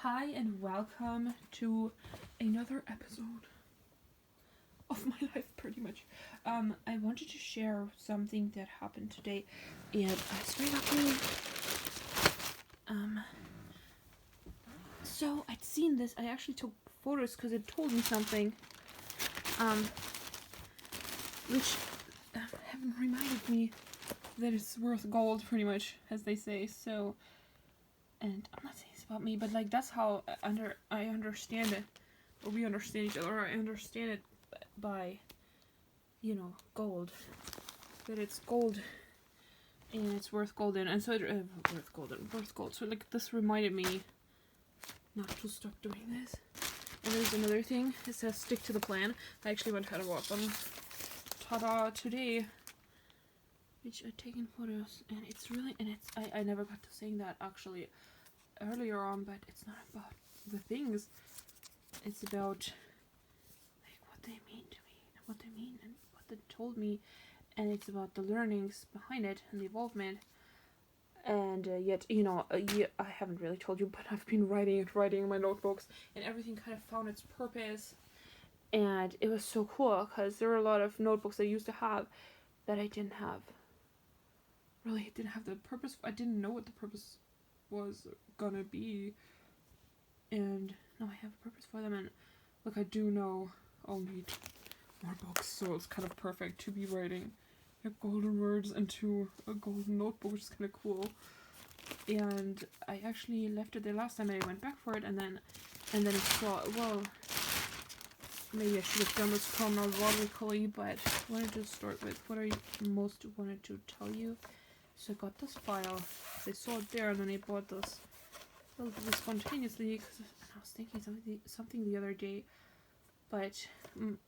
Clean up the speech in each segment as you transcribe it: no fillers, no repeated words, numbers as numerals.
Hi and welcome to another episode of my life, pretty much. I wanted to share something that happened today, and I straight up so I'd seen this. I actually took photos because it told me something, which haven't reminded me that it's worth gold, pretty much, as they say. So, and I'm not saying it's about me, but like that's how I understand it, or we understand each other. Or I understand it by, gold. That it's gold, and it's worth gold, and so worth gold. So like this reminded me not to stop doing this. And there's another thing. It says stick to the plan. I actually went ahead and bought them. Ta-da! Today, which I'd taken photos, and it's really, and it's I never got to saying that actually earlier on, but it's not about the things. It's about like what they mean to me, and what they mean, and what they told me, and it's about the learnings behind it and the involvement. And yet, I haven't really told you, but I've been writing in my notebooks, and everything kind of found its purpose. And it was so cool because there were a lot of notebooks I used to have that I didn't have. Really, didn't have the purpose. I didn't know what the purpose was gonna be, and now I have a purpose for them. And look, I do know I'll need more books, so it's kind of perfect to be writing golden words into a golden notebook, which is kind of cool. And I actually left it there last time, and I went back for it, and then I thought, well, maybe I should have done this chronologically, but I wanted to start with what I most wanted to tell you. So I got this file. I saw it there, and then I bought this relatively spontaneously because I was thinking something the other day. But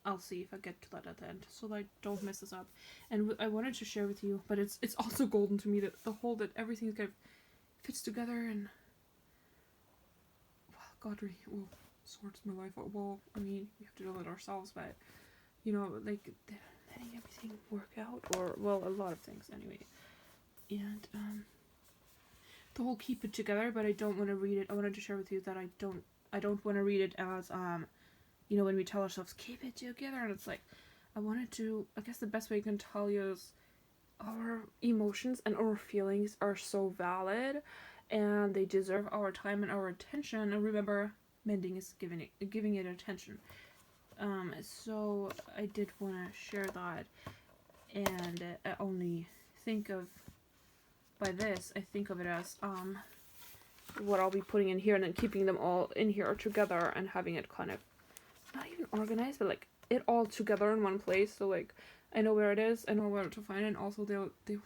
I'll see if I get to that at the end, so that I don't mess this up. And I wanted to share with you, but it's also golden to me that that everything kind of fits together, and sorts my life out. Well, I mean, we have to do it ourselves, but like letting everything work out, or a lot of things anyway. And the whole keep it together, but I don't want to read it. I wanted to share with you that I don't want to read it as when we tell ourselves keep it together, and it's like I guess the best way I can tell you is our emotions and our feelings are so valid, and they deserve our time and our attention. And remember, mending is giving it attention. So I did want to share that, and I only think of by this, I think of it as what I'll be putting in here, and then keeping them all in here together, and having it kind of not even organized, but like it all together in one place. So like I know where it is, I know where to find it, and also they'll be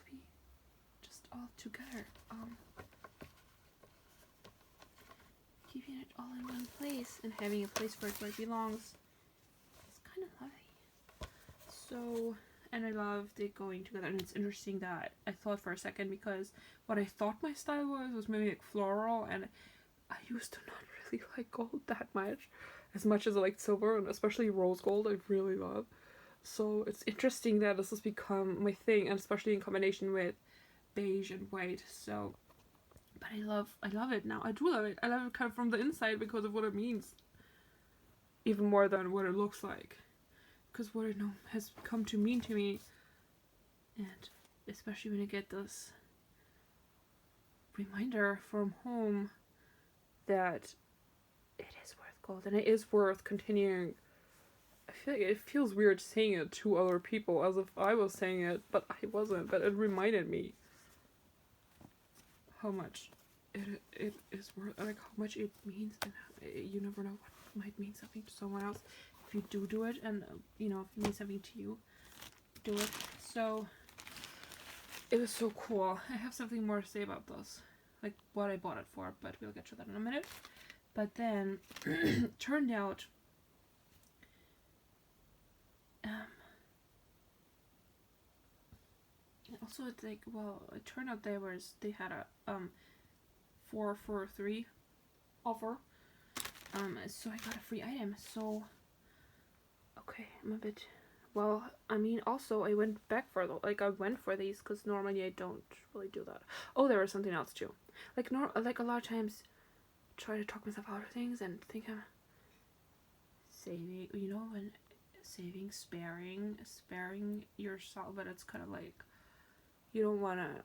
just all together. Keeping it all in one place and having a place for it where it belongs. It's kind of lovely. So, and I loved it going together, and it's interesting that I thought for a second, because what I thought my style was maybe like floral, and I used to not really like gold that much as I like silver, and especially rose gold I really love. So it's interesting that this has become my thing, and especially in combination with beige and white. So, but I love it now. I do love it. I love it kind of from the inside because of what it means, even more than what it looks like, because what it has come to mean to me. And especially when I get this reminder from home that it is worth gold, and it is worth continuing. I feel like it feels weird saying it to other people as if I was saying it, but I wasn't. But it reminded me how much it is worth, like how much it means, and you never know what might mean something to someone else if you do it, and if it means something to you, do it. So it was so cool. I have something more to say about this, like what I bought it for, but we'll get to that in a minute. But then turned out also it's like, it turned out they had a 4 for 3 offer, so I got a free item. So okay, I'm a bit, also I went back for I went for these because normally I don't really do that. Oh, there was something else too, like a lot of times try to talk myself out of things and think I'm saving, when saving, sparing yourself, but it's kind of like, you don't want to,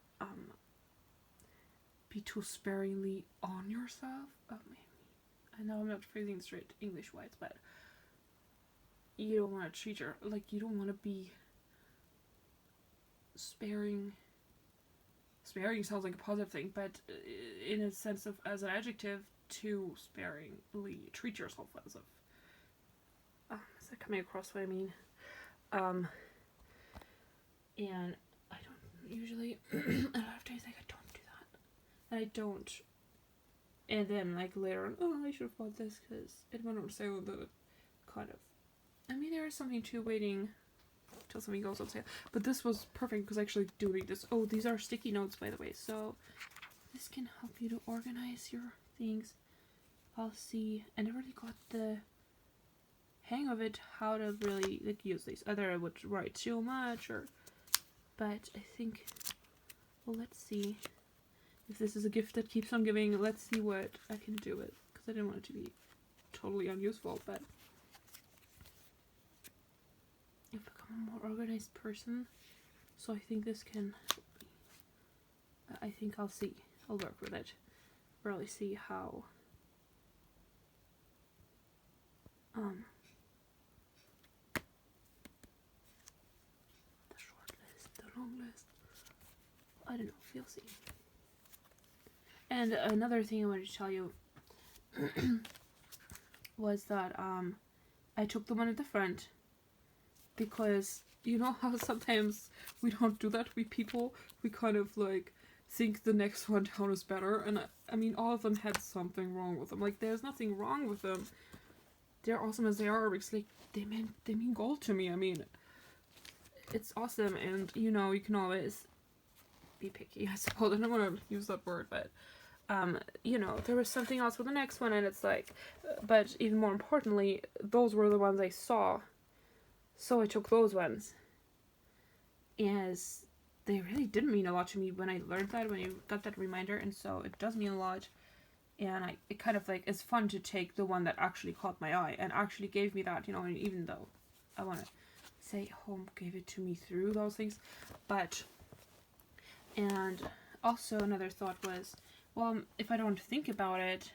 be too sparingly on yourself. Maybe. I know I'm not phrasing straight English-wise, but you don't want to treat you don't want to be sparing sounds like a positive thing, but in a sense of, as an adjective, to sparingly treat yourself as of, is that coming across what I mean? And I don't usually, a lot of times, like, I don't do that, and I don't, and then, like, later on, I should have bought this, because it went on sale, the kind of, I mean, there is something to waiting till something goes on sale. But this was perfect because I actually do read this. Oh, these are sticky notes, by the way. So this can help you to organize your things. I'll see. I never really got the hang of it, how to really like use these. Either I would write too much but I think, well, let's see if this is a gift that keeps on giving. Let's see what I can do with, because I didn't want it to be totally unuseful, but I've become a more organized person, so I think this can, I think I'll work with it, really see how, the short list, the long list, I don't know, you'll see. And another thing I wanted to tell you was that I took the one at the front, because you know how sometimes we don't do that, we kind of like think the next one down is better, and I mean all of them had something wrong with them. Like, there's nothing wrong with them, they're awesome as they are, because like they mean gold to me. I mean, it's awesome, and you know, you can always be picky, I suppose. I don't want to use that word, but you know, there was something else with the next one, and it's like, but even more importantly, those were the ones I saw, so I took those ones, as they really didn't mean a lot to me when I learned that, when I got that reminder, and so it does mean a lot, and it kind of like, it's fun to take the one that actually caught my eye, and actually gave me that, you know, and even though I want to say home gave it to me through those things, but, and also another thought was, well, if I don't think about it,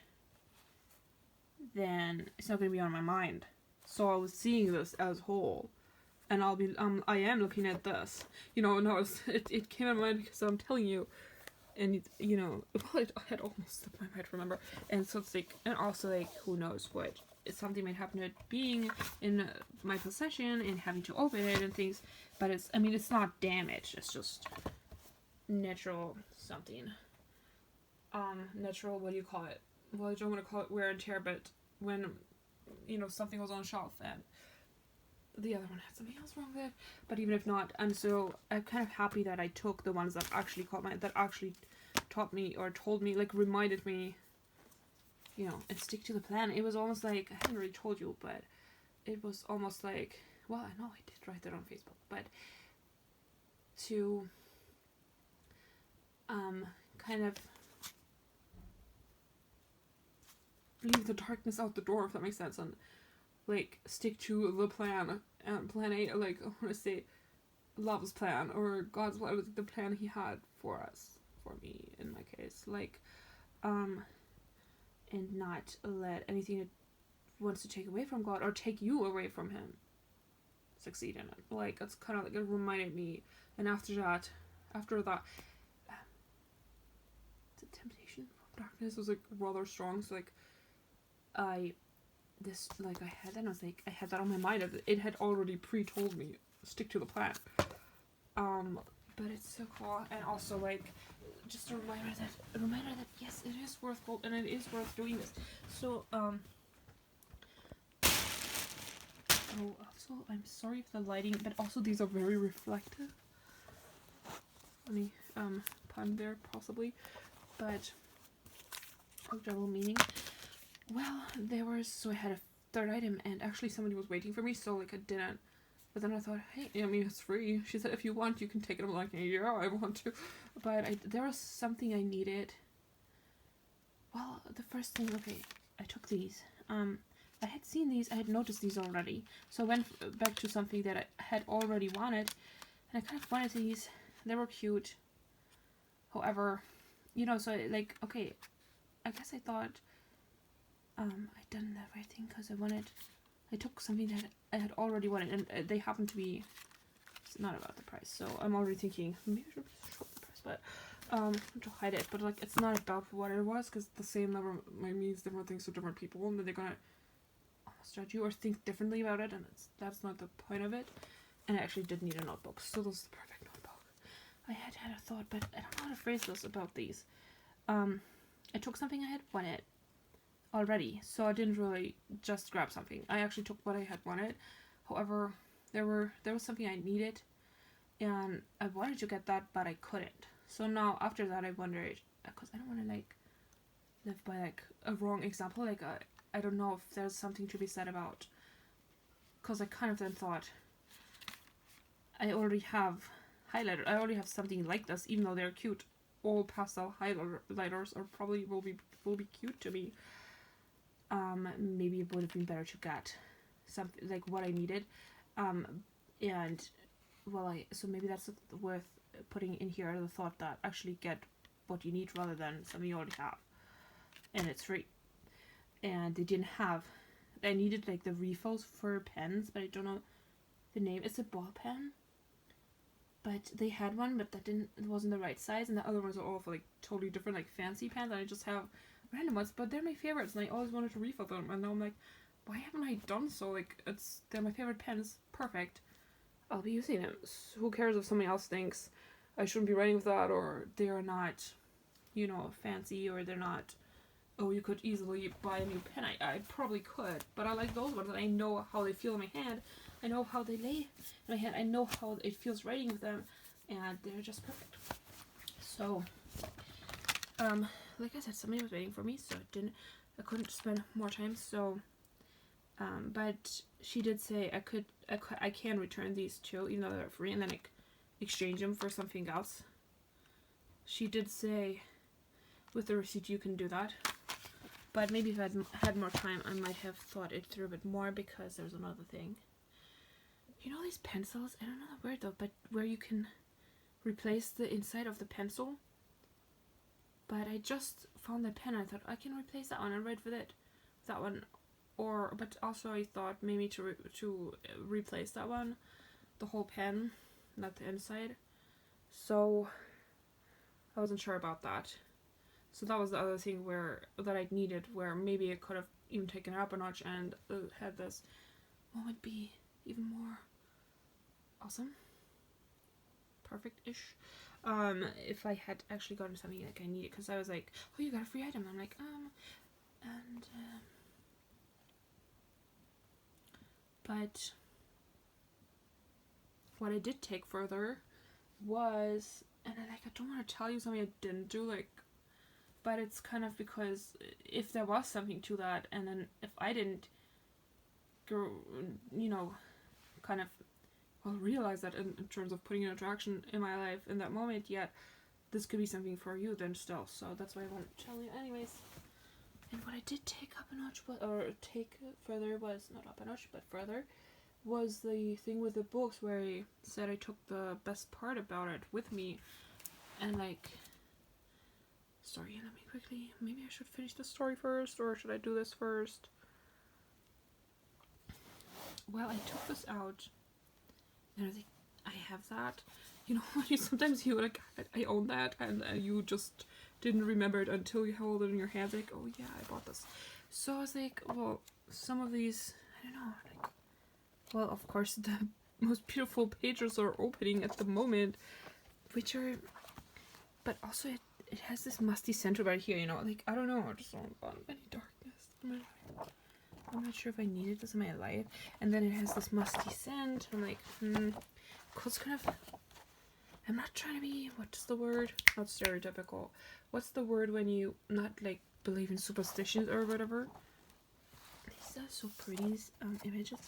then it's not going to be on my mind. So I was seeing this as whole, and I'll be, I am looking at this, you know, no, it came in mind because I'm telling you, and, you know, well, I had almost slipped my mind, remember, and so it's like, and also, like, who knows what, something might happen to it being in my possession, and having to open it and things, but it's, I mean, it's not damage, it's just natural something. Natural, what do you call it? Well, I don't want to call it wear and tear, but when, you know, something was on a shelf and the other one had something else wrong with it, but even if not, and so I'm kind of happy that I took the ones that actually that actually taught me, or told me, like, reminded me, you know, and stick to the plan. It was almost like, I haven't really told you, but it was almost like, well, I know I did write that on Facebook, but to, kind of leave the darkness out the door, if that makes sense, and like stick to the plan, and plan A, like, I want to say love's plan, or God's plan, was the plan he had for us, for me in my case, like, and not let anything that wants to take away from God, or take you away from him, succeed in it. Like, it's kind of like, it reminded me, and after that, the temptation from darkness was like rather strong, so like, I had that, and I was like, I had that on my mind, it had already pre-told me, stick to the plan, but it's so cool, and also, like, just a reminder that yes, it is worth gold, and it is worth doing this, so, oh, also, I'm sorry for the lighting, but also these are very reflective, funny, pun there, possibly, but, double meaning. Well, so I had a third item, and actually somebody was waiting for me, so, like, I didn't, but then I thought, hey, I mean, it's free. She said, if you want, you can take it. I'm like, yeah, I want to, but there was something I needed, Well, the first thing, okay, I took these. I had seen these, I had noticed these already. So I went back to something that I had already wanted. And I kind of wanted these. They were cute. However, you know, so like, okay, I guess I thought I'd done the right thing because I took something that I had already wanted. And they happen to be, it's not about the price. So I'm already thinking, maybe I should show the price, but to hide it, but like it's not about what it was, because the same number means different things to different people, and then they're gonna almost judge you or think differently about it, and that's not the point of it. And I actually did need a notebook, so this is the perfect notebook. I had a thought, but I don't know how to phrase this about these. I took something I had wanted already, so I didn't really just grab something. I actually took what I had wanted. However, there was something I needed, and I wanted to get that, but I couldn't. So now, after that, I wondered, because I don't want to, like, live by, like, a wrong example. Like, I don't know if there's something to be said about, because I kind of then thought, I already have highlighter. I already have something like this, even though they're cute. All pastel highlighters are probably will be cute to me. Maybe it would have been better to get something, like, what I needed. And, well, so maybe that's worth putting in here, the thought that actually get what you need rather than something you already have, and it's free. And they didn't have, I needed like the refills for pens, but I don't know the name. It's a ball pen, but they had one, but it wasn't the right size, and the other ones are all for like totally different, like fancy pens, and I just have random ones, but they're my favorites, and I always wanted to refill them, and now I'm like, why haven't I done so? Like, they're my favorite pens, perfect, I'll be using them. So who cares if somebody else thinks I shouldn't be writing with that, or they're not, you know, fancy, or they're not, oh, you could easily buy a new pen. I probably could, but I like those ones, and I know how they feel in my hand, I know how they lay in my hand, I know how it feels writing with them, and they're just perfect. So, like I said, somebody was waiting for me, so I couldn't spend more time, so, but she did say I can return these too, even though they're free, and then exchange them for something else. She did say with the receipt you can do that, but maybe if I had more time I might have thought it through a bit more, because there's another thing. You know these pencils, I don't know the word though, but where you can replace the inside of the pencil? But I just found that pen, I thought I can replace that one and write with it, that one. Or, but also I thought maybe to replace that one, the whole pen, not the inside. So I wasn't sure about that. So that was the other thing that I needed, where maybe I could have even taken it up a notch and had this moment be even more awesome, perfect-ish. If I had actually gotten something like I needed, because I was like, oh, you got a free item. I'm like, but what I did take further was, and I don't want to tell you something I didn't do, like, but it's kind of because if there was something to that, and then if I didn't, you know, kind of, well, realize that in terms of putting an attraction in my life in that moment, yet this could be something for you then still. So that's why I want to tell you anyways. And what I did take up a notch, take further, was not up a notch, but further, was the thing with the books where I said I took the best part about it with me. And like, sorry, let me quickly, maybe I should finish the story first, or should I do this first? Well, I took this out, and I was like, I have that. You know, sometimes you like, I own that, and you just didn't remember it until you hold it in your hands, like, oh yeah, I bought this. So I was like, well, some of these, I don't know, like, well, of course, the most beautiful pages are opening at the moment, which are, but also it has this musty center right here, you know, like, I don't know, I just don't want any darkness in my life. I'm not sure if I needed this in my life. And then it has this musty scent. I'm like, it's kind of, I'm not trying to be, what's the word? Not stereotypical. What's the word when you not, like, believe in superstitions or whatever? These are so pretty, these images.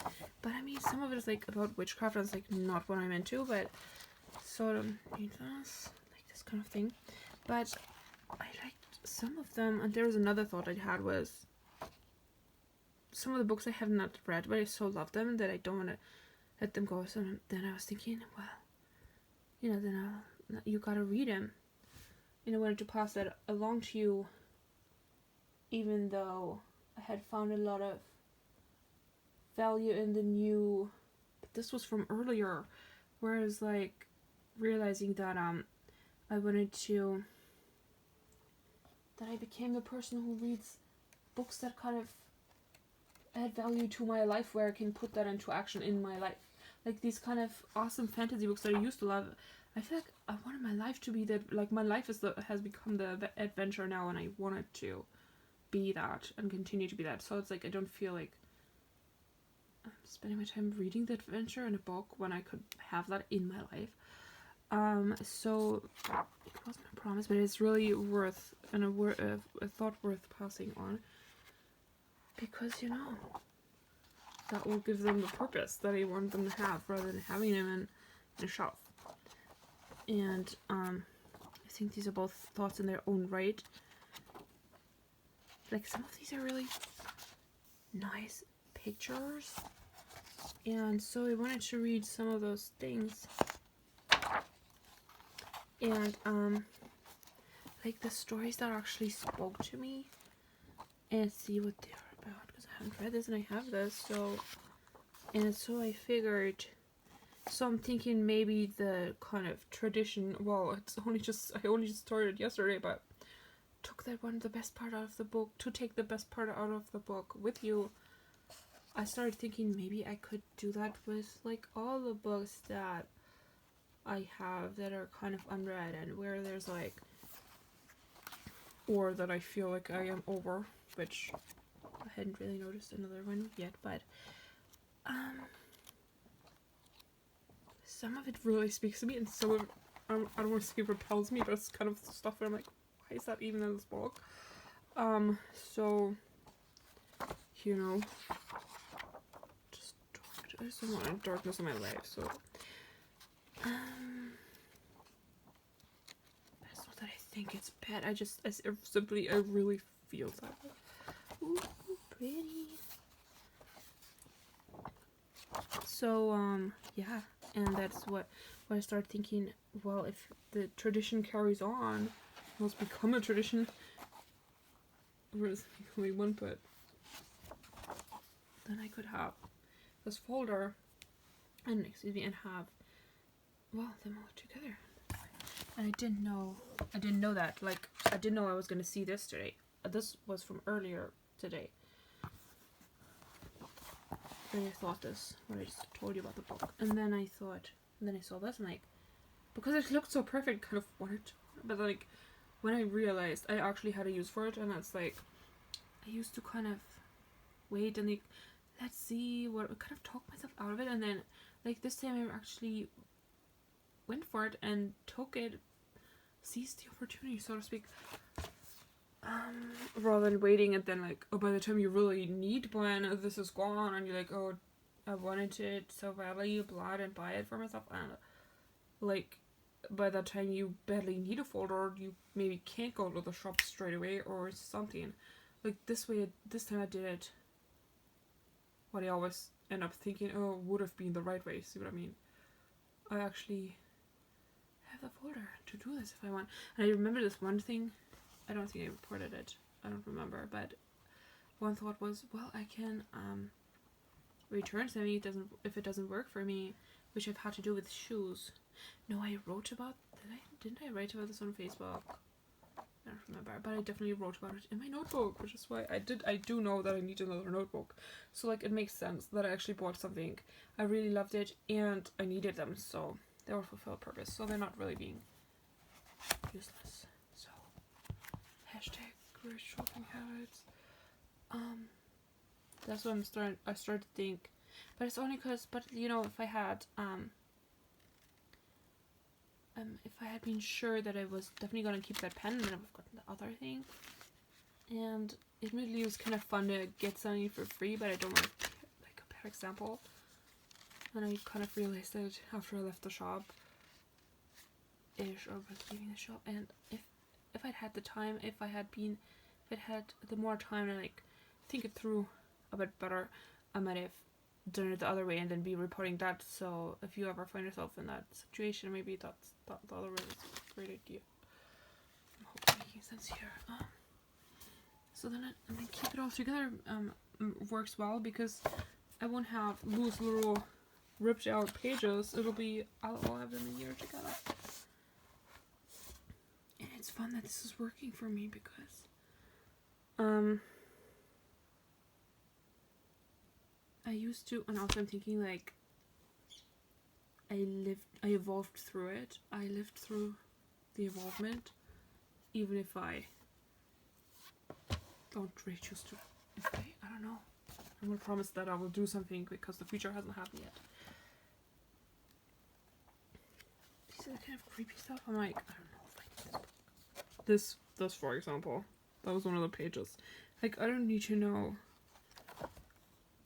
But I mean, some of it is, like, about witchcraft, and it's, like, not what I'm into, but sort of, like this kind of thing. But I liked some of them, and there was another thought I had, was some of the books I have not read, but I so love them that I don't want to let them go. So then I was thinking, well, then you gotta read them. I wanted to pass that along to you, even though I had found a lot of value in the new, but this was from earlier, whereas like realizing that I wanted to, that I became the person who reads books that kind of add value to my life, where I can put that into action in my life. Like these kind of awesome fantasy books that I used to love. I feel like I wanted my life to be that, like my life has become the adventure now, and I want it to be that and continue to be that. So it's like I don't feel like I'm spending my time reading the adventure in a book when I could have that in my life. So it wasn't a promise, but it's really worth, and a thought worth passing on, because that will give them the purpose that I want them to have, rather than having them in a shelf. And I think these are both thoughts in their own right. Like some of these are really nice pictures, and so I wanted to read some of those things. And like the stories that actually spoke to me, and see what they're about, because I haven't read this and I have this. So I figured, so I'm thinking maybe the kind of tradition, well, I only just started yesterday, but took the best part out of the book, to take the best part out of the book with you. I started thinking maybe I could do that with like all the books that I have that are kind of unread, and where there's like, or that I feel like I am over, which I hadn't really noticed another one yet, but some of it really speaks to me, and some of it, I don't want to say repels me, but it's kind of stuff where I'm like, why is that even in this book? So just I just don't want darkness in my life, so it's not that I think it's bad, I really feel that. Ooh, pretty. So yeah, and that's what I started thinking, well, if the tradition carries on, it must become a tradition, whereas only one, but then I could have this folder and have, well, them all together. And I didn't know that, like, I didn't know I was gonna see this today. This was from earlier today. And I thought this when I just told you about the book. And then I saw this, and like, because it looked so perfect, kind of wanted to. But like, when I realized I actually had a use for it, and it's like, I used to kind of wait and like, let's see what, kind of talk myself out of it, and then like this time I actually went for it and took it, seized the opportunity, so to speak, rather than waiting and then like, oh, by the time you really need one, this is gone, and you're like, oh, I wanted it so badly, blah, and buy it for myself, and like, by that time you badly need a folder, you maybe can't go to the shop straight away or something. Like this time I did it what I always end up thinking, oh, would have been the right way, see what I mean? I actually have the folder to do this if I want. And I remember this one thing, I don't think I reported it, I don't remember, but one thought was, well, I can return something if it doesn't work for me, which I've had to do with shoes. No, I wrote about, didn't I write about this on Facebook? I don't remember, but I definitely wrote about it in my notebook, which is why I do know that I need another notebook. So like, it makes sense that I actually bought something, I really loved it, and I needed them, so they will fulfill a purpose, so they're not really being useless. So hashtag great shopping habits. That's what I started to think, but it's only because, if I had been sure that I was definitely gonna keep that pen, then I would have gotten the other thing. And admittedly, it was kind of fun to get something for free, but I don't want to, like, a bad example. And I kind of realized that after I left the shop, or was leaving the shop, and if if I'd had the time, if I'd had the more time to like think it through a bit better, I might have done it the other way and then be reporting that. So if you ever find yourself in that situation, maybe that the other way is a great idea. I hope it's making sense here. So then keep it all together works well, because I won't have loose little ripped out pages. I'll have them in here together. And it's fun that this is working for me, because I used to, and also I'm thinking like I evolved through it. I lived through the evolvement, even if I don't really choose to. I don't know. I'm gonna promise that I will do something, because the future hasn't happened yet. These are the kind of creepy stuff. I'm like, I don't know if I need this book. This for example, that was one of the pages. Like, I don't need to know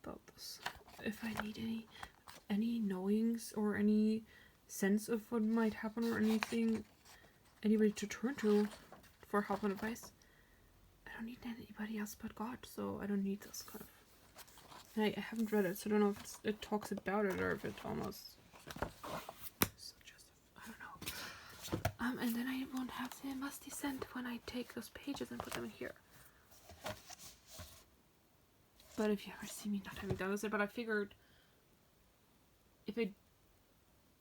about this. If I need any knowings or any sense of what might happen, or anything, anybody to turn to for help and advice, I don't need anybody else but God. So I don't need this kind of. And I haven't read it, so I don't know if it talks about it, or if it almost suggests. I don't know. And then I won't have the musty scent when I take those pages and put them in here. But if you ever see me not having done this, but I figured if I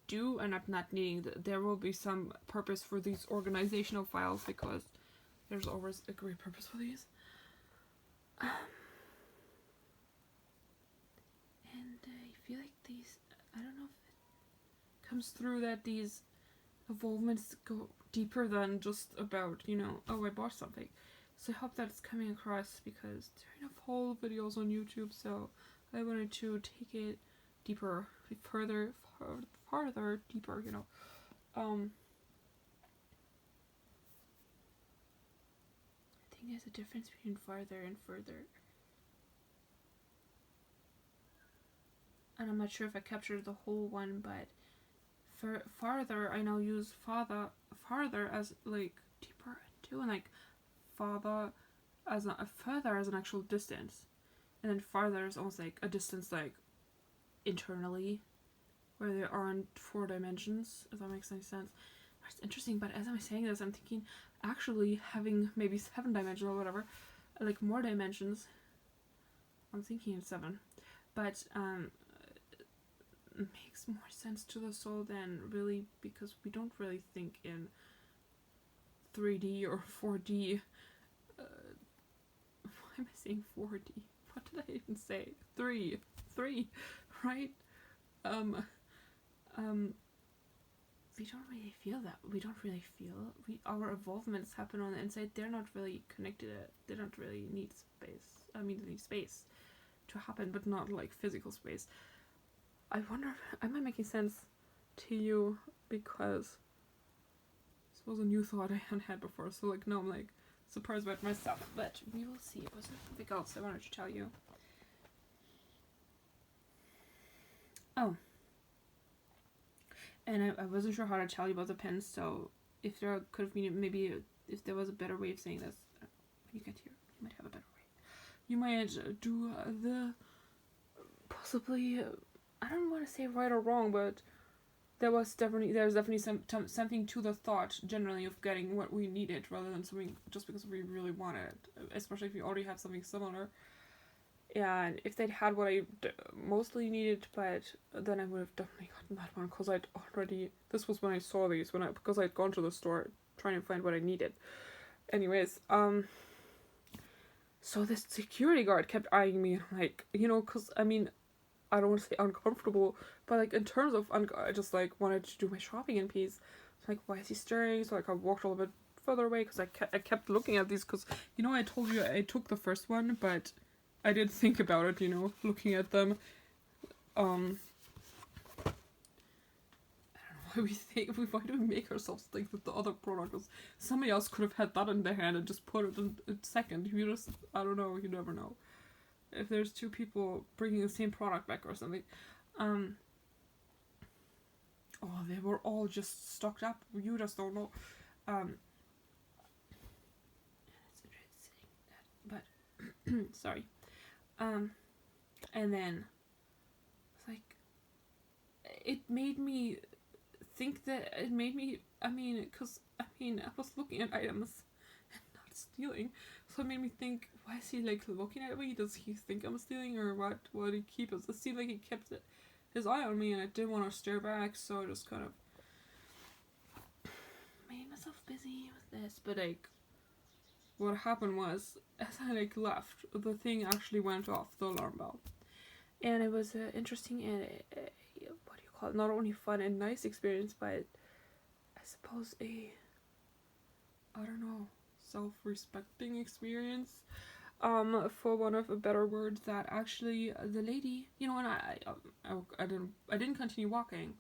do end up not needing there will be some purpose for these organizational files, because there's always a great purpose for these. And I feel like these, I don't know if it comes through that these evolvements go deeper than just about, oh, I bought something. So I hope that's coming across, because there are enough whole videos on YouTube, so I wanted to take it deeper, farther, deeper, I think there's a difference between farther and further. And I'm not sure if I captured the whole one, but for farther, I now use farther as like deeper into, and like further as an actual distance, and then farther is almost like a distance like internally, where there aren't 4 dimensions, if that makes any sense. It's interesting, but as I'm saying this, I'm thinking actually having maybe 7 dimensions or whatever, like more dimensions. I'm thinking in 7, but makes more sense to the soul than really, because we don't really think in 3D or 4D. Why am I saying 4D? What did I even say? 3, right? We don't really feel that. We don't really feel. Our evolvements happen on the inside. They're not really connected. They don't really need space. I mean, they need space to happen, but not like physical space. I wonder, am I making sense to you? Because this was a new thought I hadn't had before. So like now I'm like surprised about myself. But we will see. Was there something else I wanted to tell you? Oh. And I wasn't sure how to tell you about the pens, so if there could have been, maybe if there was a better way of saying this, when you get here, you might have a better way. You might do the, possibly, I don't want to say right or wrong, but there's definitely something to the thought, generally, of getting what we needed, rather than something just because we really want it, especially if we already have something similar. And if they'd had what I mostly needed, but then I would have definitely gotten that one, because I'd already, this was when I saw these, because I'd gone to the store trying to find what I needed. Anyways, so this security guard kept eyeing me, like, because, I mean, I don't want to say uncomfortable, but like in terms of, I just like wanted to do my shopping in peace. Like, why is he staring? So like I walked a little bit further away, because I kept looking at these, because, I told you I took the first one, but I did think about it, looking at them. I don't know why do we make ourselves think that the other product was, somebody else could have had that in their hand and just put it in second. I don't know, you never know. If there's 2 people bringing the same product back or something. Oh, they were all just stocked up. You just don't know. Sorry. And then it's like it made me think that because I was looking at items and not stealing, so it made me think, why is he like looking at me? Does he think I'm stealing, or what? What did he keep us? It seemed like he kept his eye on me, and I didn't want to stare back, so I just kind of made myself busy with this. But like, what happened was, as I like left, the thing actually went off, the alarm bell, and it was interesting and what do you call it? Not only fun and nice experience, but I suppose I don't know, self-respecting experience. For one of a better word, that actually the lady, you know, and I didn't continue walking.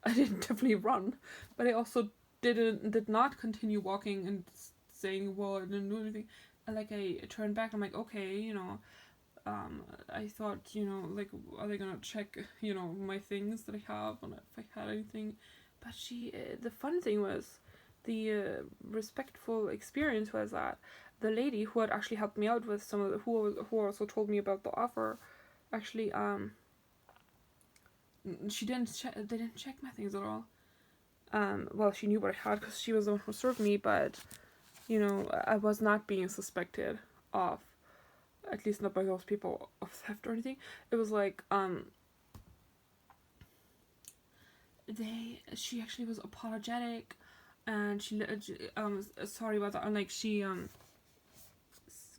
I didn't definitely run, but I also did not continue walking and saying, well, I didn't do anything. And like I turned back, I'm like, okay, you know, I thought, you know, like, are they gonna check, you know, my things that I have and if I had anything? But the fun thing was, the respectful experience was that the lady who had actually helped me out with some of the, who also told me about the offer, actually, they didn't check my things at all. Well, she knew what I had because she was the one who served me, but, you know, I was not being suspected of, at least not by those people, of theft or anything. It was like, she actually was apologetic, and she, sorry about that, and like, she,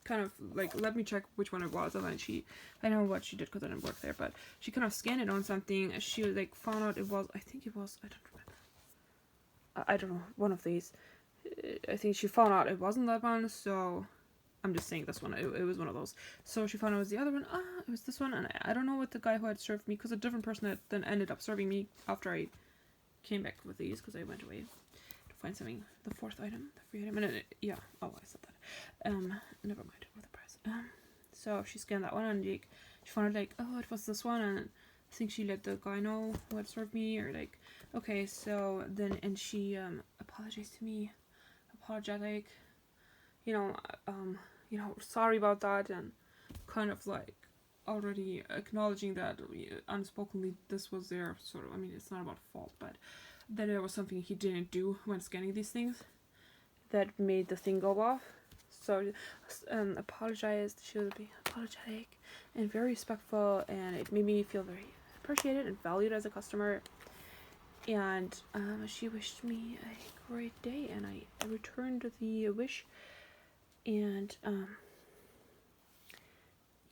kind of like let me check which one it was, and then I know what she did because I didn't work there, but she kind of scanned it on something. She like found out it was, I think it was, I don't remember, I don't know, one of these. I think she found out it wasn't that one, so I'm just saying this one, it was one of those. So she found out it was the other one. It was this one, and I don't know what the guy who had served me, because a different person had then ended up serving me after I came back with these, because I went away to find something. The fourth item, the free item, and yeah, oh, I said that. Never mind with the price. So she scanned that one, and like, she found out like, oh, it was this one, and I think she let the guy know who had served me, or like, okay, so then, and she apologized to me, apologetic, you know, sorry about that, and kind of like already acknowledging that unspokenly this was their sort of, I mean, it's not about fault, but that there was something he didn't do when scanning these things that made the thing go off. So apologized. She was being apologetic and very respectful, and it made me feel very appreciated and valued as a customer. And she wished me a great day, and I returned the wish. And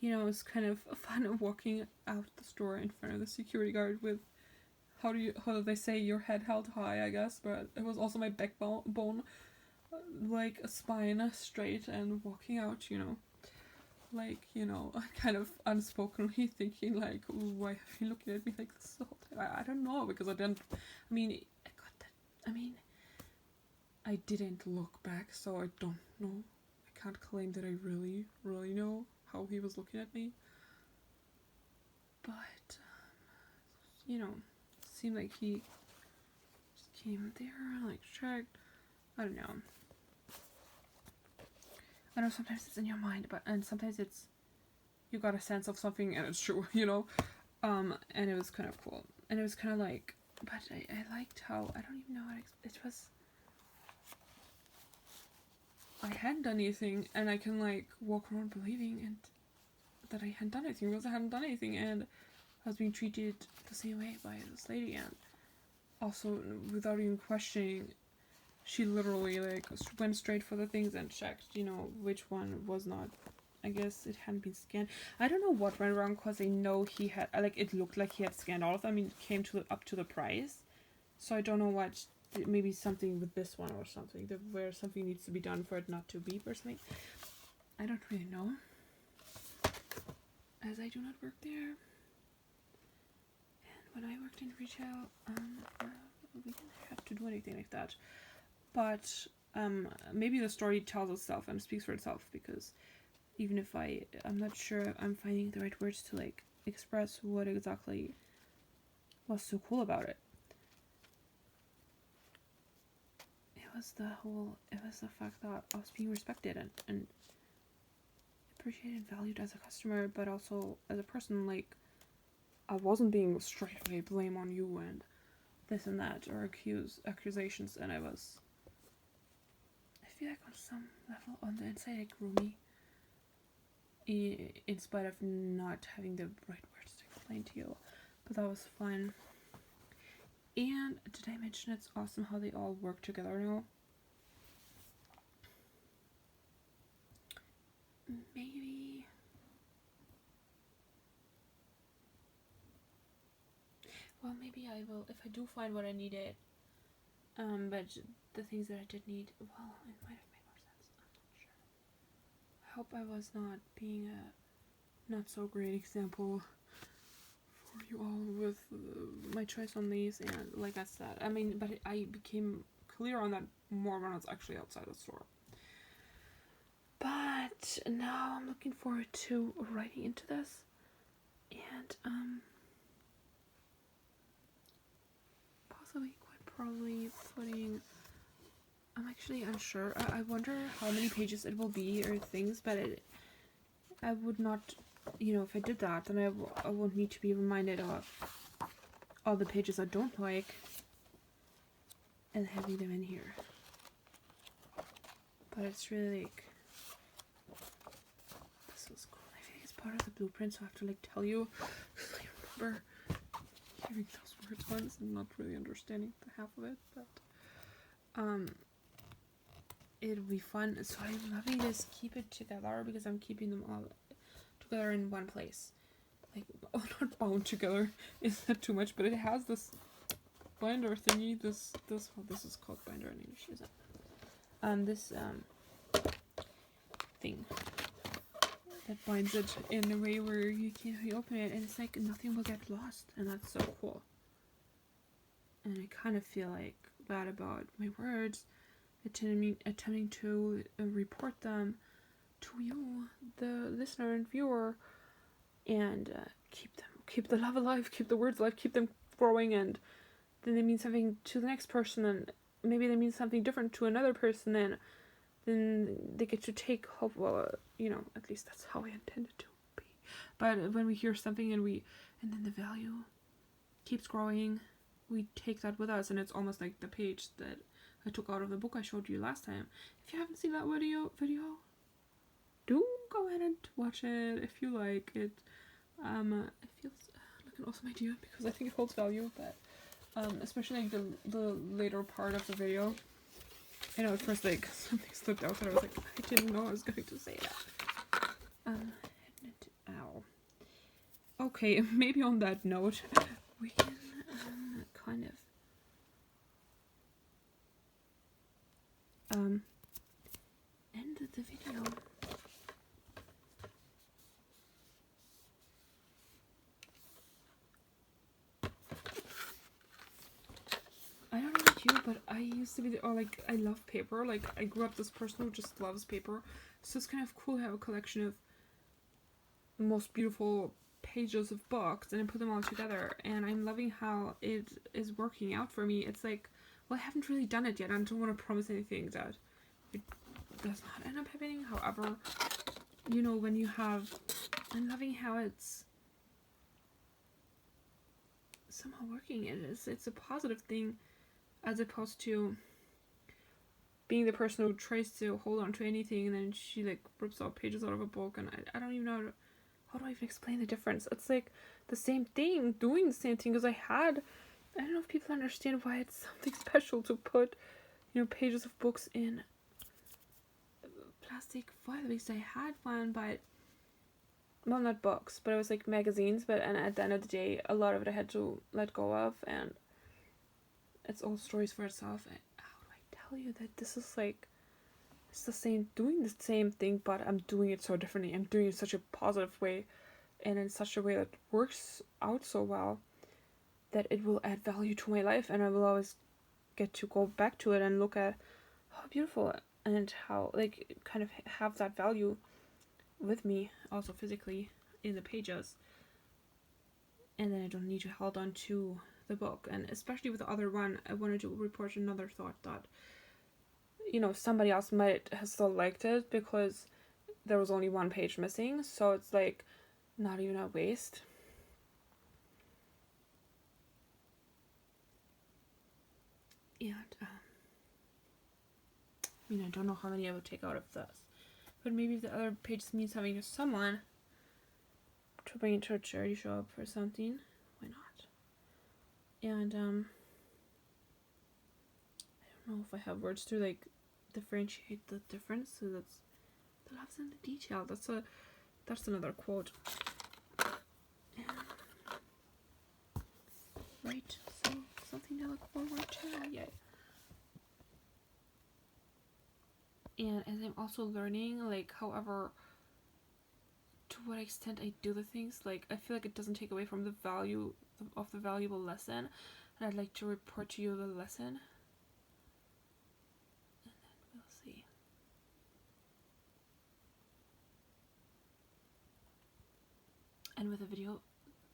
you know, it's kind of fun walking out the store in front of the security guard with, how do they say, your head held high, I guess, but it was also my backbone, like a spine straight, and walking out, you know, like, you know, kind of unspokenly thinking like, why are you looking at me like this the whole time? I don't know, because I didn't, I mean, I got that, I mean, I didn't look back, so I don't know. I can't claim that I really, really know how he was looking at me. But, you know, it seemed like he just came there, like, checked. I don't know. I know sometimes it's in your mind, and sometimes it's, you got a sense of something and it's true, you know? And it was kind of cool. And it was kind of like, but I liked how, I don't even know how it was, I hadn't done anything, and I can like walk around believing and that I hadn't done anything, because I hadn't done anything, and I was being treated the same way by this lady, and also without even questioning, she literally like went straight for the things and checked, you know, which one was not, I guess it hadn't been scanned. I don't know what went wrong, because I know he had, like, it looked like he had scanned all of them. I mean, it came to up to the price, so I don't know what, maybe something with this one or something, where something needs to be done for it not to beep or something. I don't really know, as I do not work there. And when I worked in retail, we didn't have to do anything like that. But maybe the story tells itself and speaks for itself, because even if I'm not sure I'm finding the right words to like express what exactly was so cool about it. It was the fact that I was being respected and appreciated and valued as a customer, but also as a person. Like, I wasn't being straight away blame on you and this and that, or accusations, and I feel like on some level on the inside it grew me, in spite of not having the right words to explain to you, but that was fun. And did I mention it's awesome how they all work together now? Maybe. Well, maybe I will if I do find what I needed. But the things that I did need, well, it might have made more sense. I'm not sure. I hope I was not being a not so great example for you all with my choice on these. And like I said, I mean, but I became clear on that more when I was actually outside the store. But now I'm looking forward to writing into this, and possibly quite probably putting. I'm actually unsure. I wonder how many pages it will be or things, but I would not, if I did that, then I won't need to be reminded of all the pages I don't like and having them in here. But it's really like, this was cool. I think it's part of the blueprint, so I have to like tell you. I remember hearing those words once and not really understanding the half of it, but it'll be fun. So I'm loving this keep it together because I'm keeping them all together in one place. Like, not bound together, is that too much? But it has this binder thingy. This is called binder in English, is it? This thing that binds it in a way where you can't really open it, and it's like nothing will get lost, and that's so cool. And I kind of feel like bad about my words, attempting to report them to you, the listener and viewer, and keep the love alive, keep the words alive, keep them growing, and then they mean something to the next person, and maybe they mean something different to another person, and then they get to take hope. Well, at least that's how I intended to be. But when we hear something and then the value keeps growing, we take that with us, and it's almost like the page that I took out of the book I showed you last time. If you haven't seen that video, do go ahead and watch it if you like it. It feels like an awesome idea because I think it holds value, but especially like the later part of the video. I know at first like something slipped out and I was like, I didn't know I was going to say that. Ow. Okay, maybe on that note, we can kind of end the video. I don't know about you, but I used to be I love paper. Like, I grew up this person who just loves paper. So it's kind of cool to have a collection of the most beautiful pages of books and I put them all together. And I'm loving how it is working out for me. It's like, well, I haven't really done it yet. I don't want to promise anything that it does not end up happening. However, when you have, I'm loving how it's somehow working. It's a positive thing, as opposed to being the person who tries to hold on to anything and then she like rips out pages out of a book, and I don't even know how do I even explain the difference. It's like the same thing, doing the same thing, because I don't know if people understand why it's something special to put pages of books in plastic foil. At least I had one, but well, not books, but it was like magazines, and at the end of the day a lot of it I had to let go of, and it's all stories for itself. And how do I tell you that this is like, it's the same, doing the same thing, but I'm doing it so differently. I'm doing it in such a positive way and in such a way that works out so well that it will add value to my life, and I will always get to go back to it and look at how beautiful and how like kind of have that value with me also physically in the pages, and then I don't need to hold on to the book. And especially with the other one, I wanted to report another thought that somebody else might have still liked it, because there was only one page missing, so it's like not even a waste. And I mean, I don't know how many I would take out of this, but maybe if the other page means having to someone to bring it to a charity shop or something, why not? And I don't know if I have words to like differentiate the difference. So that's the love's in the detail. That's another quote. Right, so something to look forward to. Yay. And as I'm also learning, like, however, to what extent I do the things, like, I feel like it doesn't take away from the value of the valuable lesson, and I'd like to report to you the lesson, and then we'll see. And with the video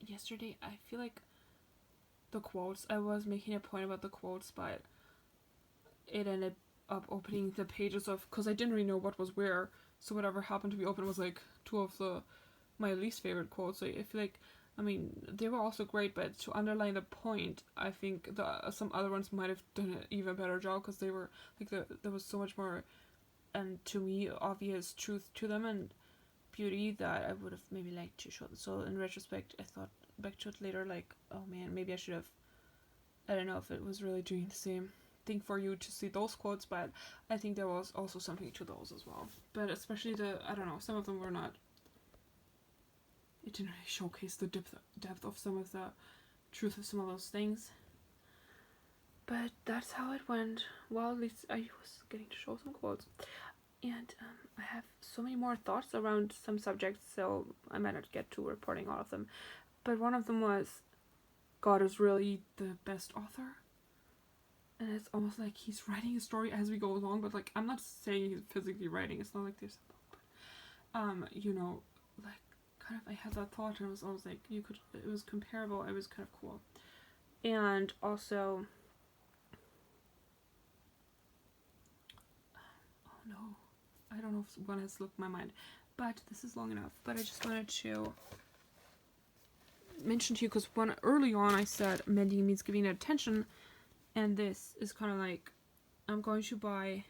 yesterday, I feel like the quotes, I was making a point about the quotes, but it ended up opening the pages of, because I didn't really know what was where, so whatever happened to be open was like two of my least favorite quotes. So I feel like, I mean, they were also great, but to underline the point, I think some other ones might have done an even better job, because they were like, there was so much more, and to me, obvious truth to them and beauty that I would have maybe liked to show them. So in retrospect, I thought back to it later, like, oh man, maybe I should have, I don't know if it was really doing the same thing for you to see those quotes, but I think there was also something to those as well. But especially I don't know, some of them were not, it didn't really showcase the depth of some of the truth of some of those things. But that's how it went. Well, at least I was getting to show some quotes. And I have so many more thoughts around some subjects, so I might not get to reporting all of them. But one of them was, God is really the best author. And it's almost like he's writing a story as we go along, but like, I'm not saying he's physically writing, it's not like there's a book, but you know, like, kind of, I had that thought, and I was like, it was comparable, it was kind of cool. And also, oh no, I don't know if one has slipped my mind, but this is long enough. But I just wanted to mention to you, because early on I said mending means giving it attention, and this is kind of like, I'm going to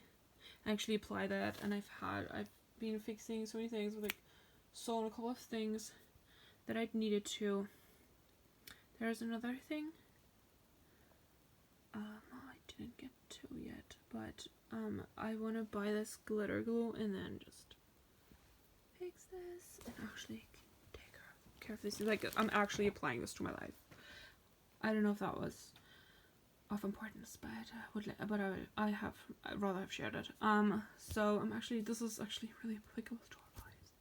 actually apply that, and I've been fixing so many things, with like sewing a couple of things that I'd needed to. There's another thing I didn't get to yet, but I want to buy this glitter glue and then just fix this and actually take care of this. Like, I'm actually applying this to my life. I don't know if that was of importance, but I'd rather have shared it. So this is actually really applicable to our lives.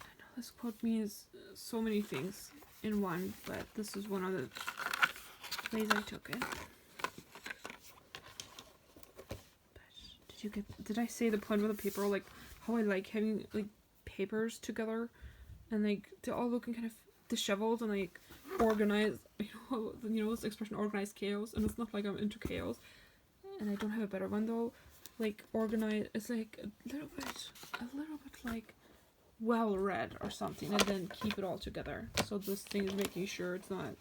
I know this quote means so many things in one, but this is one of the ways I took it. But did I say the point with the paper, like how I like having like papers together and like they're all looking kind of disheveled and like organized, you know this expression, organized chaos, and it's not like I'm into chaos, and I don't have a better one though. Like, organized, it's like a little bit like well read or something, and then keep it all together. So this thing is making sure it's not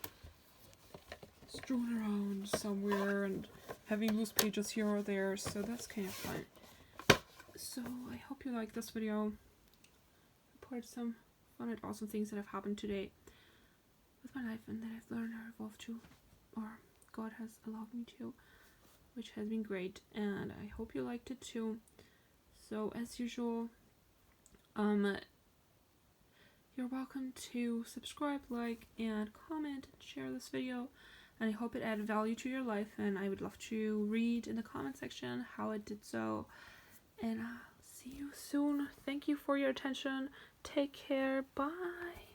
strewn around somewhere and having loose pages here or there, so that's kind of fun. So I hope you like this video. Reported some fun and awesome things that have happened today with my life, and that I've learned or evolved to, or God has allowed me to, which has been great, and I hope you liked it too. So as usual, you're welcome to subscribe, like, and comment, and share this video, and I hope it added value to your life, and I would love to read in the comment section how it did so, and I'll see you soon. Thank you for your attention. Take care. Bye.